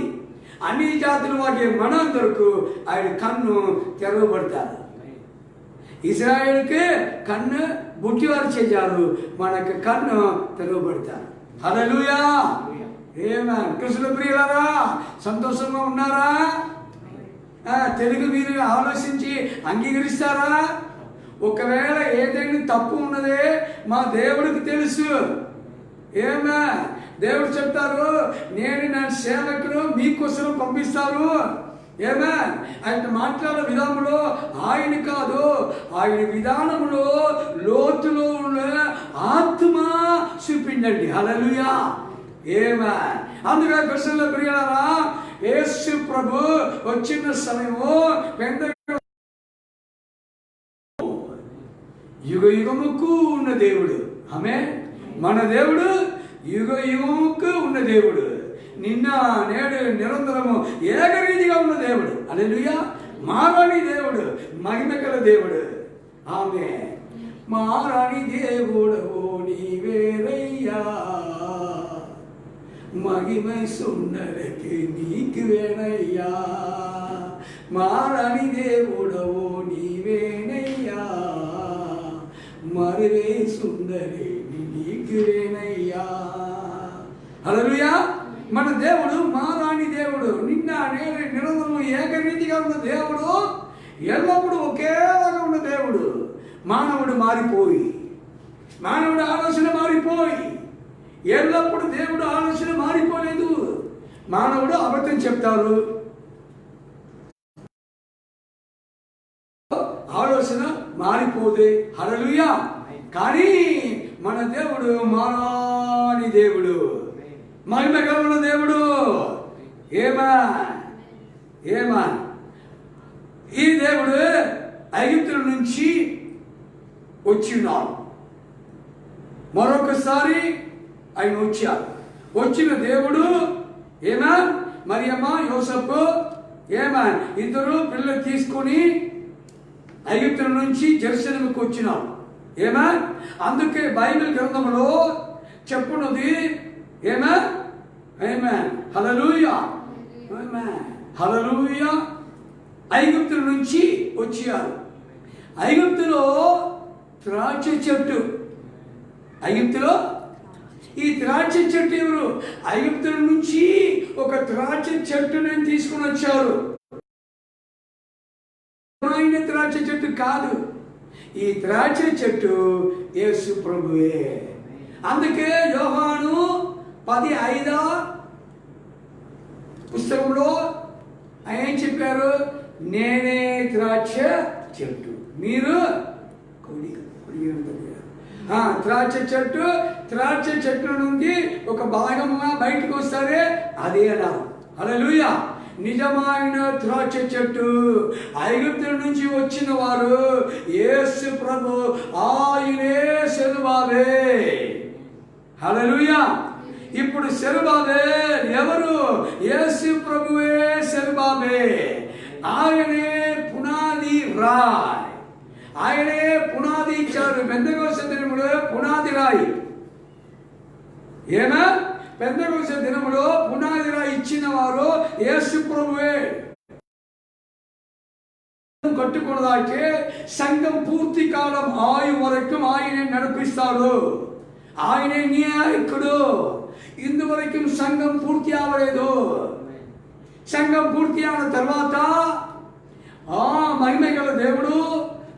S2: అన్ని జాతుల వాటి మనందరికీ ఆయన కన్ను తెరవబడతారు. ఇశ్రాయేలుకి కన్ను బుట్టివారు చేశారు, మనకు కన్ను తెరవబడతారు. హల్లెలూయా. ఏమన్ కృష్ణ ప్రియులారా, సంతోషంగా ఉన్నారా? తెలుగు మీరు ఆలోచించి అంగీకరిస్తారా? ఒకవేళ ఏదైనా తప్పు ఉన్నదే మా దేవుడికి తెలుసు. ఏమా దేవుడు చెప్తారు, నేను నా సేవకులు మీకోసం పంపిస్తారు. ఏమా ఆయన మాట్లాడే విధానంలో ఆయన కాదు, ఆయన విధానంలో లోతులో ఉన్న ఆత్మ చూపించండి. హల్లెలూయా. ఏమా అందుకే కృష్ణ ప్రియులారా, యేసు ప్రభు వచ్చిన సమయము యుగ యుగముకు ఉన్న దేవుడు. ఆమె మన దేవుడు యుగ యుగముకు ఉన్న దేవుడు. నిన్న నేడు నిరంతరము ఏకరీతిగా ఉన్న దేవుడు. హల్లెలూయా. మారాని దేవుడు, మహిమగల దేవుడు. ఆమె మారాని దేవుడవో నీవేరయ్యా, మహిమై సుందరకి నీకు వేణయ్యా. మారాని దేవుడవో నీవేనయ్యా, మరువే సుందరి నీకు వేణయ్యా. హల్లెలూయా. మన దేవుడు మారాని దేవుడు, నిన్న నేడు నిరంతరము ఏకరీతిగా ఉన్న దేవుడు, ఎల్లప్పుడూ ఒకేలాగా ఉన్న దేవుడు. మానవుడు మారిపోయి, మానవుడు ఆలోచన మారిపోయి, ఎల్లప్పుడూ దేవుడు ఆలోచన మారిపోలేదు. మానవుడు అబద్ధం చెప్తారు, ఆలోచన మారిపోదే. హల్లెలూయా. కానీ మన దేవుడు మారాని దేవుడు, మహిమగా ఉన్న దేవుడు. ఏమా ఈ దేవుడు ఐగుప్తుల నుంచి వచ్చినాడు. మరొకసారి ఆయన వచ్చారు. వచ్చిన దేవుడు ఏమా మరియమ్మ యోసేపు ఏమా ఇద్దరు పిల్లలు తీసుకొని ఐగుప్తు నుంచి జెరూసలేముకు వచ్చినారు. ఏమా అందుకే బైబిల్ గ్రంథంలో చెప్పున్నది ఏమా ఏమా హల్లెలూయా హల్లెలూయా. ఐగుప్తు నుంచి వచ్చారు. ఐగుప్తులో ద్రాక్ష చెట్టు, ఐగుప్తులో ఈ ద్రాక్ష చెట్టు ఎవరు? ఐగుప్తుల నుంచి ఒక ద్రాక్ష చెట్టుని తీసుకుని వచ్చారు. ద్రాక్ష చెట్టు కాదు, ఈ ద్రాక్ష చెట్టు యేసు ప్రభువే. అందుకే యోహాను 10:5 పుస్తకంలో ఆయన చెప్పారు, నేనే ద్రాక్ష చెట్టు, మీరు ద్రాక్ష చెట్టు. ద్రాక్ష చెట్టు నుండి ఒక భాగంగా బయటకు వస్తారే అదే హల్లెలూయా. నిజమైన ద్రాక్ష చెట్టు ఐగుప్తు నుంచి వచ్చిన వారు యేసు ప్రభు, ఆయనే సెరుబాబే. హల్లెలూయా. ఇప్పుడు సెరుబాబేల్ ఎవరు? యేసు ప్రభువే సెరుబాబే. ఆయనే పునాది రాయ్, ఆయనే పునాది ఇచ్చారు. పెంతెకొస్తు దినములో పునాది రాయి. ఏనా పెంతెకొస్తు దినములో పునాది రాయి ఇచ్చిన వారు యేసు ప్రభువే. కట్టుకున్నదాకే సంఘం పూర్తి కాలం ఆయు వరకు ఆయనే నడిపిస్తాడు. ఆయనే నాయకుడు. ఇందువరకు సంఘం పూర్తి అవ్వలేదు. సంఘం పూర్తి అయిన తర్వాత మహిమ గల దేవుడు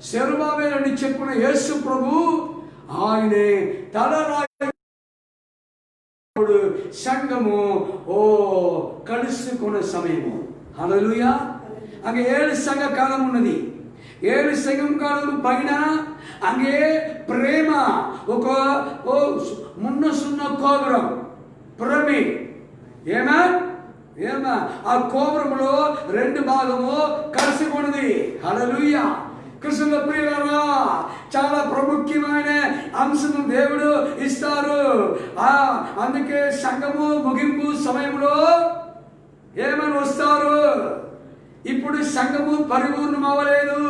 S2: సెరుబాబేలు అని చెప్పిన యేసు ప్రభు ఆయనే తలరాయి. సంఘము కలుసుకున్న సమయము. హల్లెలూయా. అంగే 7 సంఘ కాలం ఉన్నది. 7 సంఘం కాలం పైన అంగే ప్రేమ ఒక మున్నసున్న కోపురం ప్రమి ఏమా ఏమా ఆ కోపురంలో 2 భాగము కలుసుకున్నది. హల్లెలూయా. కృష్ణుల ప్రియులారా, చాలా ప్రాముఖ్యమైన అంశము దేవుడు ఇస్తారు. అందుకే సంఘము ముగింపు సమయంలో ఏమని వస్తారు? ఇప్పుడు సంఘము పరిపూర్ణం అవ్వలేదు.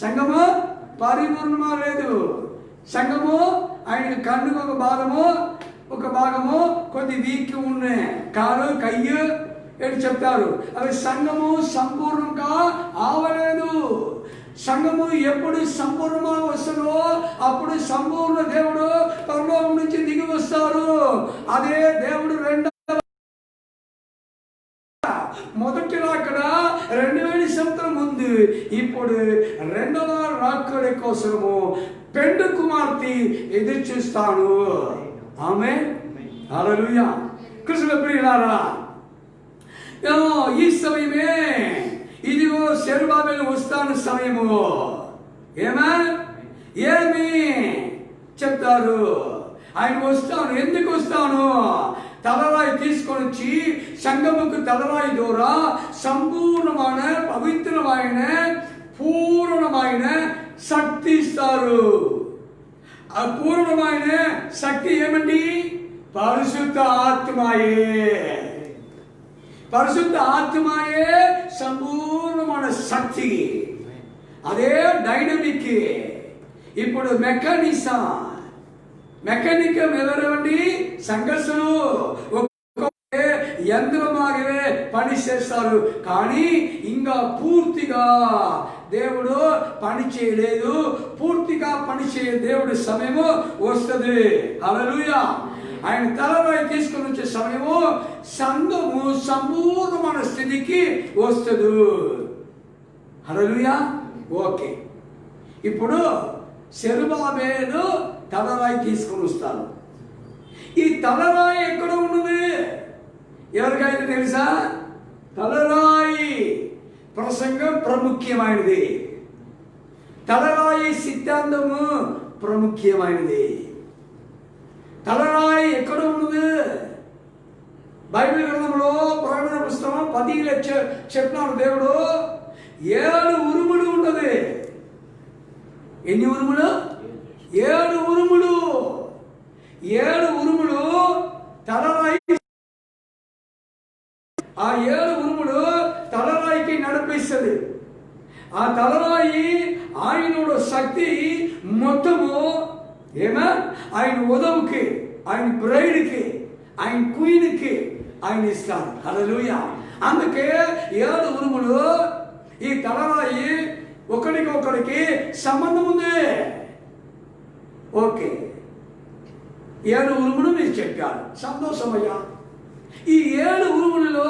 S2: సంఘము పరిపూర్ణం అవ్వలేదు. సంఘము ఆయన కన్నుకు ఒక భాగము కొద్ది వీక్ ఉన్నాయి. కాలు కయ్యు అని చెప్తారు. అవి సంఘము సంపూర్ణంగా అవలేదు. సంఘము ఎప్పుడు సంపూర్ణంగా వస్తుందో అప్పుడు సంపూర్ణ దేవుడు పరలోకం నుంచి దిగి వస్తారు. అదే దేవుడు మొదటి రాకడ 2000 సంవత్సరం ముందు. ఇప్పుడు 2వ రాకడ కోసము పెండు కుమార్తె ఎదురు చూస్తాను. ఆమేన్. హల్లెలూయా. కృష్ణ ప్రియులారా, ఈ సమయమే ఇదిగో సెరుబాబేలు వస్తాను సమయము. ఏమి చెప్తారు? ఆయన వస్తాను. ఎందుకు వస్తాను? తలరాయి తీసుకొని వచ్చి సంఘముకు తలరాయి ద్వారా సంపూర్ణమైన పవిత్రమైన పూర్ణమైన శక్తి ఇస్తారు. ఆ పూర్ణమైన శక్తి ఏమండి? పరిశుద్ధ ఆత్మయే. పరిశుద్ధ ఆత్మయే సంపూర్ణమైన శక్తి. అదే డైనమిక్. ఇప్పుడు మెకానికం ఎవరండి? సంఘర్షణలు యంత్రమాగే పని చేస్తారు. కానీ ఇంకా పూర్తిగా దేవుడు పని చేయలేదు. పూర్తిగా పని చేయ దేవుడి సమయము వస్తుంది. హల్లెలూయా. ఆయన తలరాయి తీసుకుని వచ్చే సమయము సంఘము సంపూర్ణమైన స్థితికి వస్తుంది. హల్లెలూయా. ఓకే. ఇప్పుడు సెరుబాబేలు తలరాయి తీసుకుని వస్తారు. ఈ తలరాయి ఎక్కడ ఉన్నది? ఎవరికైతే తెలుసా? తలరాయి ప్రసంగం ప్రాముఖ్యమైనది. తలరాయి సిద్ధాంతము ప్రాముఖ్యమైనది. తలరాయి ఎక్కడ ఉన్నది? బైబిల్ గ్రంథంలో ప్రకటన పుస్తకం 10 చెప్పినాడు దేవుడు. 7 ఉరుములు ఉన్నది. ఎన్ని ఉరుములు? 7 ఉరుములు. 7 ఉరుములు తలరాయి. ఆ 7 ఉరుములు ఆ తలరాయి ఆయనోட శక్తి మొత్తము ఏమా ఆయన వధువుకి, ఆయన బ్రైడ్కి, ఆయన క్వీన్కి ఆయన ఇస్తారు. హల్లెలూయా. అందుకే 7 ఉరుములు, ఈ తలరాయి ఒకరికి సంబంధం ఉంది. ఓకే, 7 ఉరుములు మీరు చెప్పారు, సంతోషమయ్యా. ఈ 7 ఉరుములలో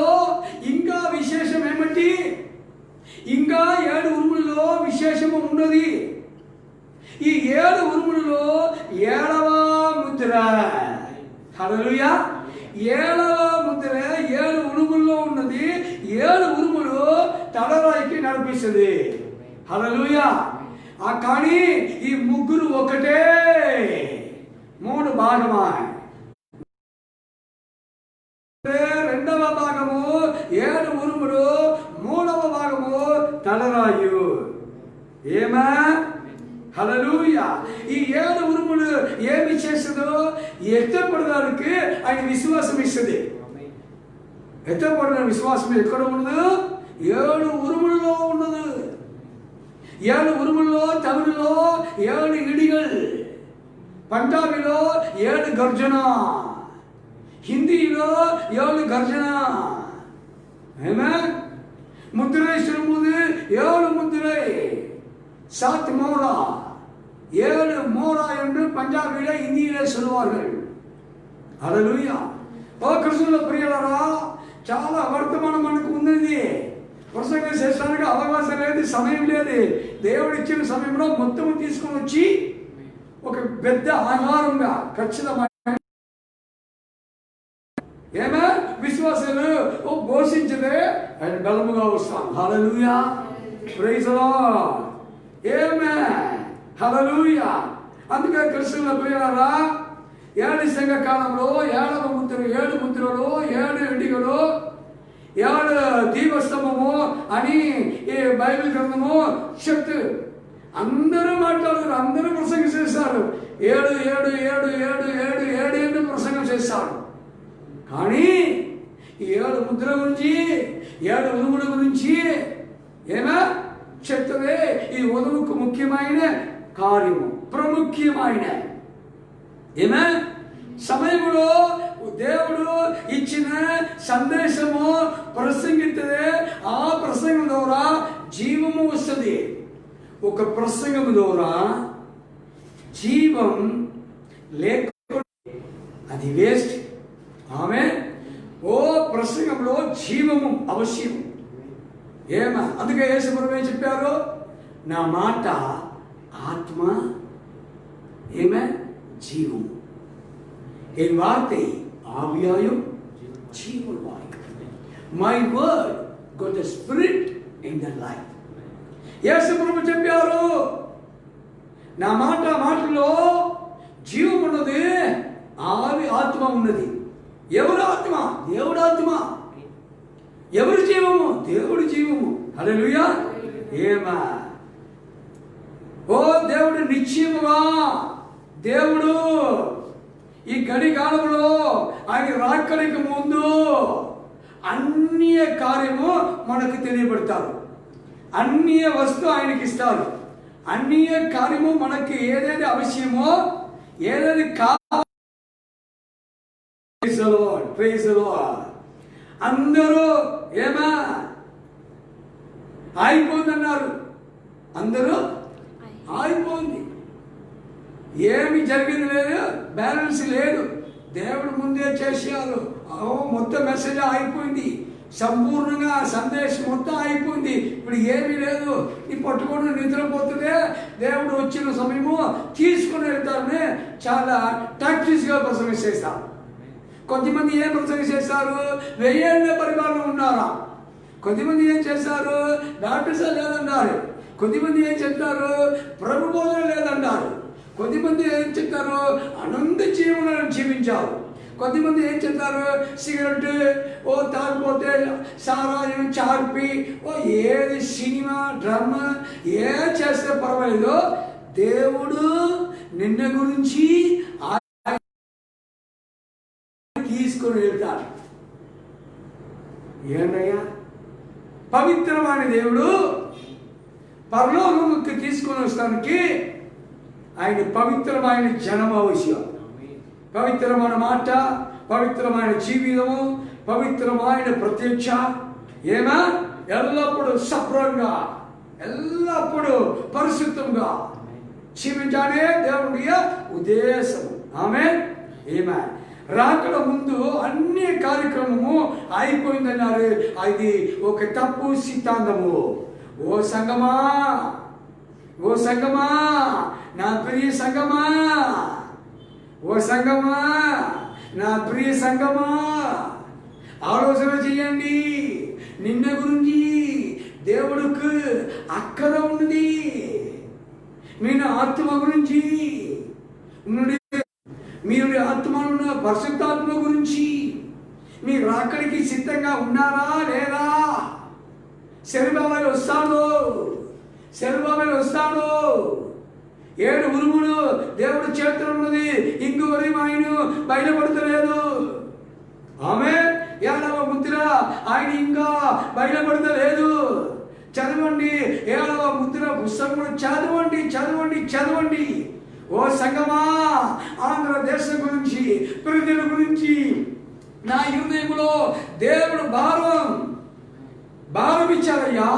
S2: ఇంకా విశేషం ఏమిటి? ఇంకా 7 ఉరుములలో విశేషము ఉన్నది. ఈ 7 ఉరుములలో 7వ ముద్ర. హల్లెలూయా. 7వ ముద్ర 7 ఉరుముల్లో ఉన్నది. 7 ఉరుములు తలరాయికి నడిపిస్తుంది. హల్లెలూయా. కానీ ఈ ముగ్గురు ఒకటే, 3 భాగమా. రెండవ భాగము 7 ఉరుములు, 3వ భాగము తలరాయు. ఏమా? హల్లెలూయా. ఈ 7 ఉరుములు ఏమి చేస్తుందో, ఎత్తపడడానికి ఆయన విశ్వాసం ఇస్తుంది. ఎత్తపడిన విశ్వాసం ఎక్కడ ఉండదు? 7 ఉరుములలో ఉన్నది. 7 ఉరుముల్లో తమిళలో 7 ఇడిగల్, పంజాబీలో 7 గర్జన, హిందీలో 7 గర్జన. முத்திரை முது 7 முத்திரை, 7 மோரா, 7 மோரா என்று பஞ்சாபிலே இந்தியிலே சொல்வார்கள். హల్లెలూయా. ఓ కృష్ణుల ప్రియులారా, చాలా వర్తమానం మనకు ఉన్నది. ప్రసంగం చేసడానికి అవకాశం లేదు, సమయం లేదు. దేవుడు ఇచ్చిన సమయంలో మొత్తం తీసుకొని వచ్చి ఒక పెద్ద ఆహారంగా ఖచ్చితమైన ఏమే విశ్వాసాలు ఘోషించదే ఆయన బలముగా వస్తాం. హల్లెలూయా. Praise the Lord. ఆమేన్. హల్లెలూయా. అందుకే కృష్ణుల ప్రియులారా, 7 సంఘ కాలంలో 7వ ముద్ర, 7 ముద్రలు, 7 ఎండిగలు, 7 దీపస్తంభము అని ఈ బైబిల్ గ్రంథము చెప్తూ అందరూ మాట్లాడుతారు, అందరూ ప్రసంగం చేస్తారు. 7 7 7 7 7 7 7 ప్రసంగం చేస్తారు. కానీ ఈ 7 ముద్ర గురించి, 7 ఉరుముల గురించి ఏమా చెప్తుంది? ఈ వధువుకు ముఖ్యమైన కార్యము, ప్రముఖ్యమైన ఏమే సమయంలో దేవుడు ఇచ్చిన సందేశము ప్రసంగిస్తే ఆ ప్రసంగం ద్వారా జీవము వస్తుంది. ఒక ప్రసంగం ద్వారా జీవం లేకపోతే అది వేస్ట్. ఆమె ఓ ప్రసంగంలో జీవము అవశ్యం. ఏమా అందుకే యేసుప్రభువే చెప్పారు, నా మాట ఆత్మ ఏమే జీవం, என் வார்த்தை ஆவியாயும் ஜீவனுமாய். My word got the spirit and the life. యేసు ప్రభు చెప్పారు, నా మాటలో జీవం ఉన్నది, ఆత్మ ఉన్నది. ఎవరు ఆత్మ? దేవుడు ఆత్మ. ఎవరు జీవము? దేవుడు జీవము. హల్లెలూయా. ఏమా ఓ దేవుడు నిశ్చయముగా, దేవుడు ఈ గడి కాలంలో ఆయన రాకడికి ముందు అన్ని కార్యము మనకు తెలియబడతారు. అన్ని వస్తు ఆయనకి ఇస్తారు. అన్ని కార్యము మనకి ఏదైతే అవశ్యమో, ఏదైతే కావాలో. Praise the lord. అందరూ ఏమా అయిపోయిందన్నారు. అందరూ అయిపోయింది, ఏమి జరిగింది లేదు, బ్యాలెన్స్ లేదు. దేవుడు ముందే చేశారు. మొత్తం మెసేజ్ అయిపోయింది, సంపూర్ణంగా సందేశం మొత్తం అయిపోయింది. ఇప్పుడు ఏమీ లేదు. ఈ పట్టుకొని నిద్రపోతుందే దేవుడు వచ్చిన సమయము తీసుకుని వెళ్తారని చాలా టాక్టిక్స్గా ప్రసంగం చేస్తారు. కొద్దిమంది ఏం ప్రసంగం చేస్తారు? 1000 ఏళ్ల పరిపాలన ఉన్నారా. కొద్దిమంది ఏం చేస్తారు? డాక్టర్స్ లేదన్నారు. కొద్దిమంది ఏం చెప్తారు? ప్రభు బోధన లేదన్నారు. కొద్దిమంది ఏం చెప్తారు? అనంత జీవనాన్ని జీవించారు. కొద్దిమంది ఏం చెప్తారు? సిగరెట్ తాగిపోతే, సారాయం, చార్పి, ఏది సినిమా, డ్రామా ఏ చేస్తే పర్వాలేదు, దేవుడు నిన్న గురించి తీసుకొని వెళ్తాడు. ఏంటయ్యా? పవిత్రమైన దేవుడు పరలోకముకి తీసుకొని వస్తానికి ఆయన పవిత్రమైన జనం అవసరం. పవిత్రమైన మాట, పవిత్రమైన జీవితము, పవిత్రమైన ప్రత్యక్ష ఏమా ఎల్లప్పుడూ శుభ్రంగా, ఎల్లప్పుడూ పరిశుద్ధంగా జీవించాలే దేవుని ఉద్దేశం. ఆమేన్. ఏమా రాకడ ముందు అన్ని కార్యక్రమము అయిపోయిందన్నారు. అది ఒక తప్పు సిద్ధాంతము. ఓ సంగమా, ఓ సంగమా, నా ప్రియ సంగమా, ఓ సంగమా, నా ప్రియ సంగమా, ఆలోచన చేయండి. నిన్న గురించి దేవుడికి అక్కర ఉన్నది. మీ ఆత్మ గురించి, మీరు ఆత్మలో పరిశుద్ధాత్మ గురించి మీరు రాకడికి సిద్ధంగా ఉన్నారా లేదా? శరీరబాబు వస్తాడు, శరీరబాబు వస్తాడు. 7 ఉరుములు దేవుడు చేతులు ఉన్నది, ఇంకొకరి ఆయన బయలుపడతలేదు. ఆమె 7వ ముద్ర ఆయన ఇంకా బయలుపడతలేదు. చదవండి 7వ ముద్ర పుస్తకం చదవండి, చదవండి, చదవండి. ఓ సంగమా, ఆంధ్రదేశం గురించి, ప్రజల గురించి నా హృదయంలో దేవుడు భారం ఇచ్చారయ్యా.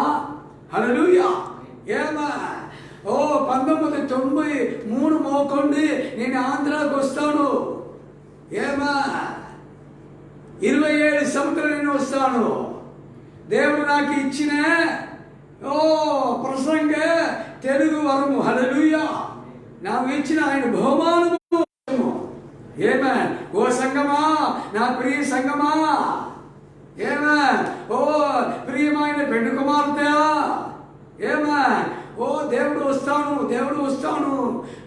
S2: హల్లెలూయా. ఏమా ఓ 1993 మోకండి నేను ఆంధ్రాకి వస్తాను. ఏమా 27 సంవత్సరాలు నేను వస్తాను. దేవుడు నాకు ఇచ్చిన ప్రసంగ తెలుగు వరము. హల్లెలూయా. నాకు ఇచ్చిన ఆయన బహుమానము. ఏమే ఓ సంగమా, నా ప్రియ సంగమా, ఏమే ఓ ప్రియమైన పెండు కుమార్తె, ఏమే ఓ దేవుడు వస్తాను, దేవుడు వస్తాను.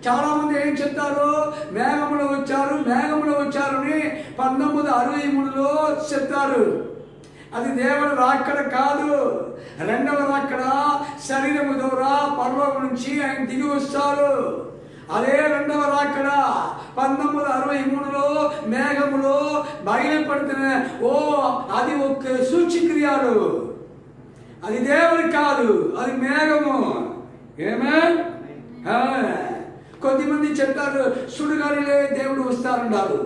S2: చాలా మంది ఏం చెప్తారు, మేఘములు వచ్చారు, మేఘములు వచ్చారని 1963లో చెప్తారు. అది దేవుడు రాకడ కాదు. రెండవ రాకడ శరీరము ద్వారా పరలోకం నుంచి ఆయన దిగి వస్తారు. అదే రెండవ రాకడ 1963లో మేఘములో బయలుపడుతున్న అది ఒక సూచక్రియలు. అది దేవుడు కాదు, అది మేఘము. ఏమే కొద్దిమంది చెప్తారు సుడిగాలిలే దేవుడు వస్తారన్నారు,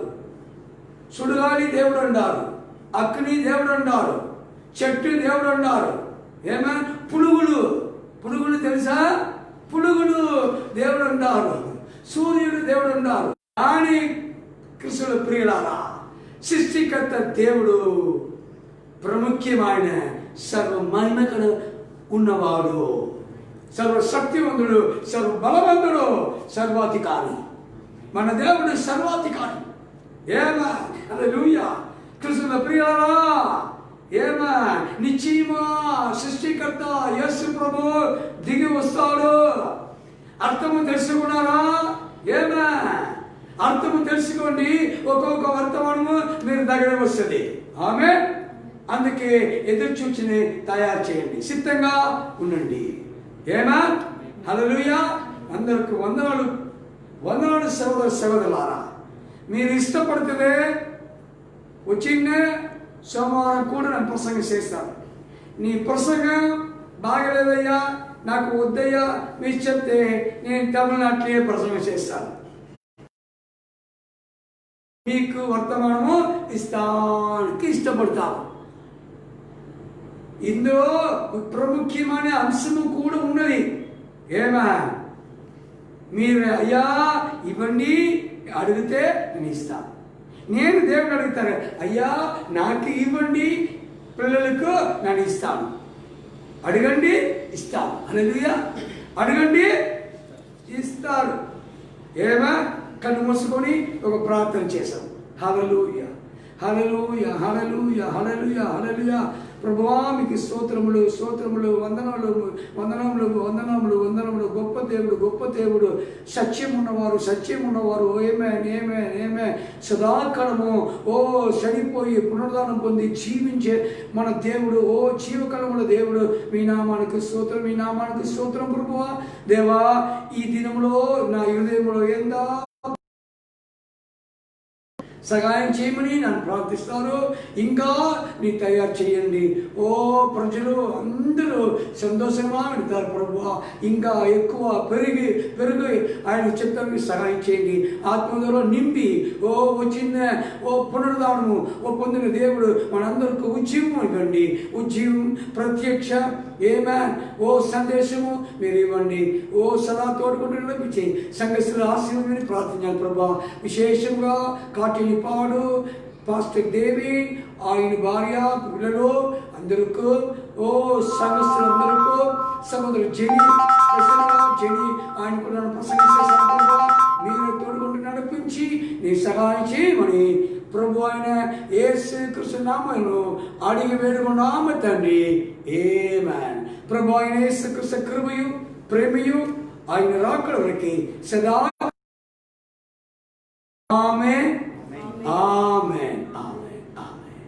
S2: సుడిగాలి దేవుడు అన్నారు, అగ్ని దేవుడు అన్నారు, చెట్టు దేవుడు అన్నారు. ఏమే పులుగులు తెలుసా? పులుగులు దేవుడు అన్నారు, సూర్యుడు దేవుడు అన్నారు. కానీ కృష్ణుడు ప్రియులారా, సృష్టికర్త దేవుడు ప్రాముఖ్యమైన సర్వమహిమకడ ఉన్నవాడు, సర్వశక్తివంతుడు, సర్వబలవంతుడు, సర్వాధికారి. మన దేవుడు సర్వాధికారి. ఏమా హల్లెలూయా. కృష్ణుల ప్రియులారా, ఏమా నిశ్చయమా సృష్టికర్త యేసు ప్రభు దిగి వస్తాడు. అర్థము తెలుసుకున్నారా? ఏమా అర్థము తెలుసుకోండి. ఒక్కొక్క వర్తమానము మీరు దగ్గర వస్తుంది. ఆమె అందుకే ఎదురు చూచిని తయారు చేయండి, సిద్ధంగా ఉండండి. ఏమా హల్లెలూయా. అందరికి వందనాలు, వందనాలు సహోదరులారా. మీరు ఇష్టపడితే వచ్చిందే సోమవారం కూడా నేను ప్రసంగం చేస్తాను. నీ ప్రసంగం బాగలేదయ్యా, నాకు వద్దయ్యా మీరు చెప్తే నేను తమిళనాట్లే ప్రసంగం చేస్తాను. మీకు వర్తమానము ఇష్టానికి ఇష్టపడతాను. ఇందులో ప్రాముఖ్యమైన అంశము కూడా ఉన్నది. ఏమా మీరు అయ్యా ఇవ్వండి అడిగితే నేను ఇస్తాను. నేను దేవుడు అడుగుతాను, అయ్యా నాకు ఇవ్వండి, పిల్లలకు నేను ఇస్తాను. అడగండి ఇస్తాను. హల్లెలూయా. అడగండి ఇస్తారు. ఏమా కన్ను మూసుకొని ఒక ప్రార్థన చేశాం. హల్లెలూయా, హల్లెలూయా, హల్లెలూయా, హల్లెలూయా, హల్లెలూయా. ప్రభువా మీకు స్తోత్రములు, స్తోత్రములు, వందనములు, వందనములు, వందనములు, వందనములు. గొప్ప దేవుడు, గొప్ప దేవుడు, సత్యం ఉన్నవారు, సత్యం ఉన్నవారు. ఏమే సదాకాలము చనిపోయి పునరుద్ధానం పొంది జీవించే మన దేవుడు, జీవకాలముల దేవుడు. మీ నామానికి స్తోత్రం, మీ నామానికి స్తోత్రం ప్రభువా. దేవా ఈ దినంలో నా హృదయంలో సహాయం చేయమని నన్ను ప్రార్థిస్తారు. ఇంకా నీ తయారు చేయండి. ఓ ప్రజలు అందరూ సంతోషంగా వింటారు ప్రభువా. ఇంకా ఎక్కువ పెరిగి ఆయన చిత్తానికి సహాయం చేయండి. ఆత్మలో నింపి వచ్చిన పునరుద్ధానము పొందిన దేవుడు మనందరికీ ఉజ్జీవం ఇవ్వండి. ఉజ్జీవం ప్రత్యక్ష ఏమేన్ సందేశము మీరు ఇవ్వండి. సదా తోడుకుంటూ నడిపించి సంఘస్థుల ఆశీర్వాదాన్ని ప్రార్థించాలి ప్రభా. విశేషంగా కాటిని పాడు పాస్టర్ దేవి ఆయన భార్య పిల్లలు అందరికీ సంఘస్థులందరికీ సముద్ర జని ఆయనకు ప్రసంగించే మీరు తోడుకుంటూ నడిపించి నీ సహాయం చేయమని ప్రభు అయిన యేసు కృష్ణ నామములో అడిగి వేడుకున్నాము తండ్రి. ఆమేన్. ప్రభు అయిన యేసు కృష్ణ కృపయు ప్రేమయు ఆయన రాకడ వరకు సదా. ఆమేన్ ఆమేన్ ఆమేన్ ఆమేన్.